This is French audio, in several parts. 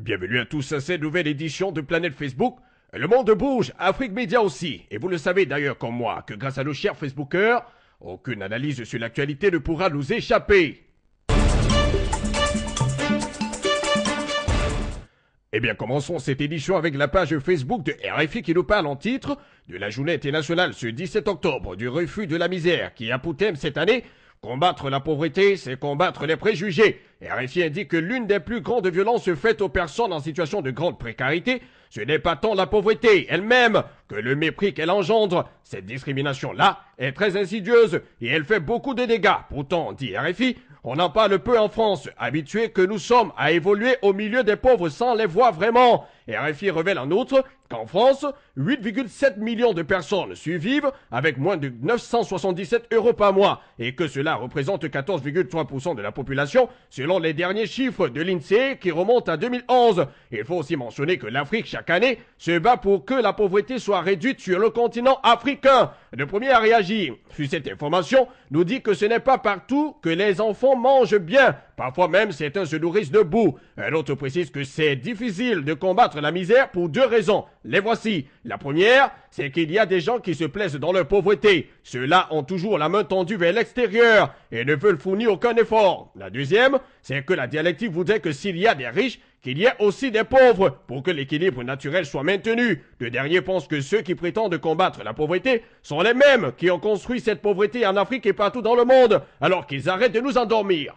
Bienvenue à tous à cette nouvelle édition de Planète Facebook. Le monde bouge, Afrique Média aussi. Et vous le savez d'ailleurs comme moi, que grâce à nos chers Facebookers, aucune analyse sur l'actualité ne pourra nous échapper. Eh bien, commençons cette édition avec la page Facebook de RFI qui nous parle en titre de la journée internationale ce 17 octobre du refus de la misère qui a pour thème cette année combattre la pauvreté, c'est combattre les préjugés. RFI indique que l'une des plus grandes violences faites aux personnes en situation de grande précarité, ce n'est pas tant la pauvreté elle-même que le mépris qu'elle engendre. Cette discrimination-là est très insidieuse et elle fait beaucoup de dégâts. Pourtant, dit RFI, on en parle peu en France, habitués que nous sommes à évoluer au milieu des pauvres sans les voir vraiment. RFI révèle en outre qu'en France, 8,7 millions de personnes survivent avec moins de 977 € par mois et que cela représente 14,3% de la population selon les derniers chiffres de l'INSEE qui remontent à 2011. Il faut aussi mentionner que l'Afrique chaque année se bat pour que la pauvreté soit réduite sur le continent africain. Le premier à réagir sur cette information nous dit que ce n'est pas partout que les enfants mangent bien. Parfois même certains se nourrissent debout. Un autre précise que c'est difficile de combattre la misère pour deux raisons. Les voici. La première, c'est qu'il y a des gens qui se plaisent dans leur pauvreté. Ceux-là ont toujours la main tendue vers l'extérieur et ne veulent fournir aucun effort. La deuxième, c'est que la dialectique voudrait que s'il y a des riches, qu'il y ait aussi des pauvres pour que l'équilibre naturel soit maintenu. Le dernier pense que ceux qui prétendent combattre la pauvreté sont les mêmes qui ont construit cette pauvreté en Afrique et partout dans le monde, alors qu'ils arrêtent de nous endormir.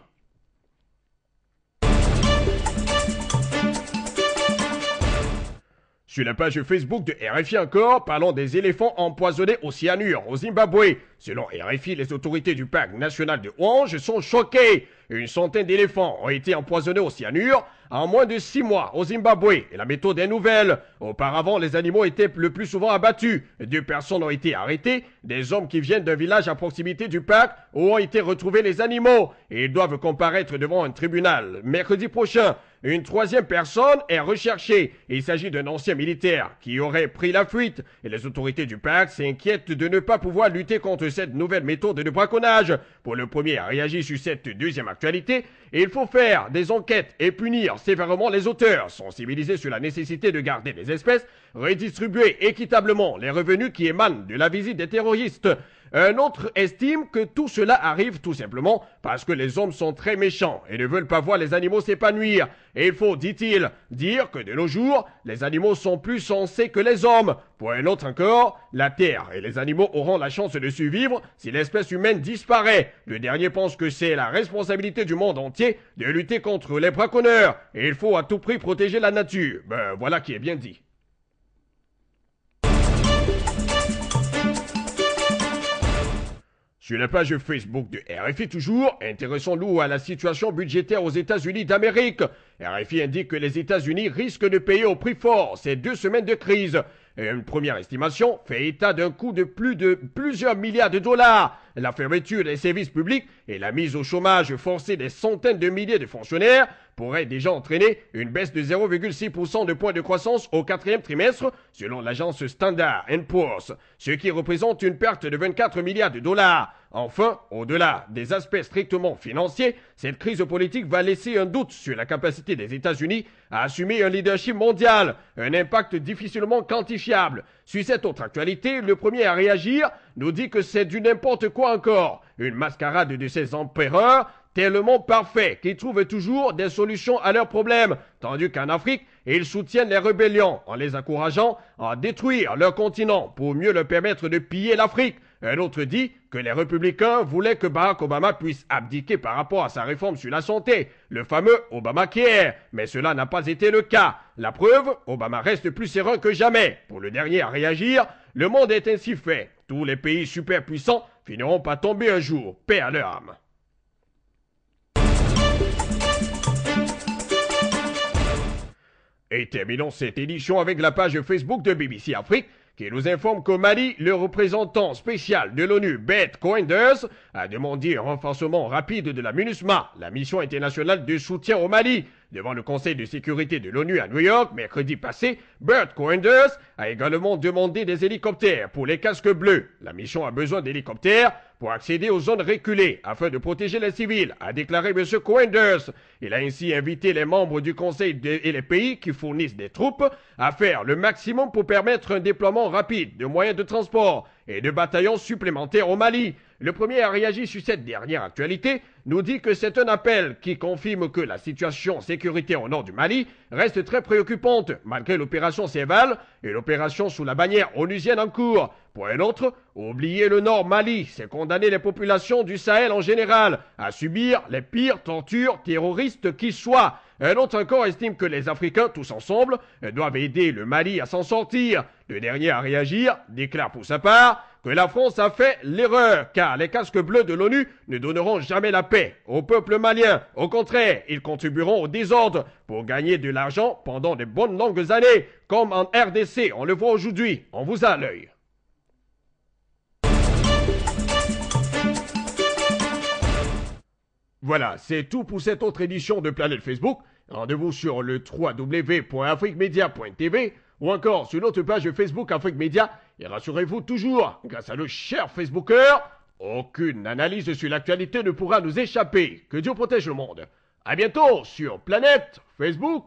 Sur la page Facebook de RFI encore, parlons des éléphants empoisonnés au cyanure au Zimbabwe. Selon RFI, les autorités du parc national de Hwange sont choquées. Une centaine d'éléphants ont été empoisonnés au cyanure en moins de 6 mois au Zimbabwe. Et la méthode est nouvelle. Auparavant, les animaux étaient le plus souvent abattus. 2 personnes ont été arrêtées, des hommes qui viennent d'un village à proximité du parc où ont été retrouvés les animaux. Et ils doivent comparaître devant un tribunal mercredi prochain. Une 3e personne est recherchée. Il s'agit d'un ancien militaire qui aurait pris la fuite. Et les autorités du parc s'inquiètent de ne pas pouvoir lutter contre cette nouvelle méthode de braconnage. Pour le premier à réagir sur cette deuxième actualité, il faut faire des enquêtes et punir sévèrement les auteurs, sensibiliser sur la nécessité de garder les espèces, redistribuer équitablement les revenus qui émanent de la visite des terroristes. Un autre estime que tout cela arrive tout simplement parce que les hommes sont très méchants et ne veulent pas voir les animaux s'épanouir. Et il faut, dit-il, dire que de nos jours, les animaux sont plus sensés que les hommes. Pour un autre encore, la Terre et les animaux auront la chance de survivre si l'espèce humaine disparaît. Le dernier pense que c'est la responsabilité du monde entier de lutter contre les braconneurs. Et il faut à tout prix protéger la nature. Voilà qui est bien dit. Sur la page Facebook de RFI toujours, intéressons-nous à la situation budgétaire aux États-Unis d'Amérique. RFI indique que les États-Unis risquent de payer au prix fort ces 2 semaines de crise. Une première estimation fait état d'un coût de plusieurs milliards de dollars. La fermeture des services publics et la mise au chômage forcée des centaines de milliers de fonctionnaires pourraient déjà entraîner une baisse de 0,6% de points de croissance au 4e trimestre selon l'agence Standard & Poor's, ce qui représente une perte de 24 milliards de dollars. Enfin, au-delà des aspects strictement financiers, cette crise politique va laisser un doute sur la capacité des États-Unis à assumer un leadership mondial, un impact difficilement quantifiable. Sur cette autre actualité, le premier à réagir nous dit que c'est du n'importe quoi encore, une mascarade de ces empereurs tellement parfaits qu'ils trouvent toujours des solutions à leurs problèmes, tandis qu'en Afrique, ils soutiennent les rébellions en les encourageant à détruire leur continent pour mieux leur permettre de piller l'Afrique. Un autre dit que les républicains voulaient que Barack Obama puisse abdiquer par rapport à sa réforme sur la santé, le fameux Obamacare, mais cela n'a pas été le cas. La preuve, Obama reste plus serein que jamais. Pour le dernier à réagir, le monde est ainsi fait. Tous les pays superpuissants finiront par tomber un jour. Paix à leur âme. Et terminons cette édition avec la page Facebook de BBC Afrique qui nous informe qu'au Mali, le représentant spécial de l'ONU, Beth Koenders, a demandé un renforcement rapide de la MINUSMA, la mission internationale de soutien au Mali. Devant le Conseil de sécurité de l'ONU à New York, mercredi passé, Bert Koenders a également demandé des hélicoptères pour les casques bleus. La mission a besoin d'hélicoptères pour accéder aux zones reculées afin de protéger les civils, a déclaré M. Koenders. Il a ainsi invité les membres du Conseil et les pays qui fournissent des troupes à faire le maximum pour permettre un déploiement rapide de moyens de transport et de bataillons supplémentaires au Mali. Le premier a réagi sur cette dernière actualité, nous dit que c'est un appel qui confirme que la situation sécuritaire au nord du Mali reste très préoccupante, malgré l'opération Serval et l'opération sous la bannière onusienne en cours. Pour un autre, oublier le nord Mali, c'est condamner les populations du Sahel en général à subir les pires tortures terroristes qui soient. Un autre encore estime que les Africains, tous ensemble, doivent aider le Mali à s'en sortir. Le dernier à réagir déclare pour sa part que la France a fait l'erreur, car les casques bleus de l'ONU ne donneront jamais la paix au peuple malien. Au contraire, ils contribueront au désordre pour gagner de l'argent pendant de bonnes longues années, comme en RDC, on le voit aujourd'hui, on vous a à l'œil. Voilà, c'est tout pour cette autre édition de Planète Facebook. Rendez-vous sur le www.afriquemedia.tv ou encore sur notre page Facebook Afrique Média. Et rassurez-vous toujours, grâce à nos chers Facebookers, aucune analyse sur l'actualité ne pourra nous échapper. Que Dieu protège le monde. À bientôt sur Planète Facebook.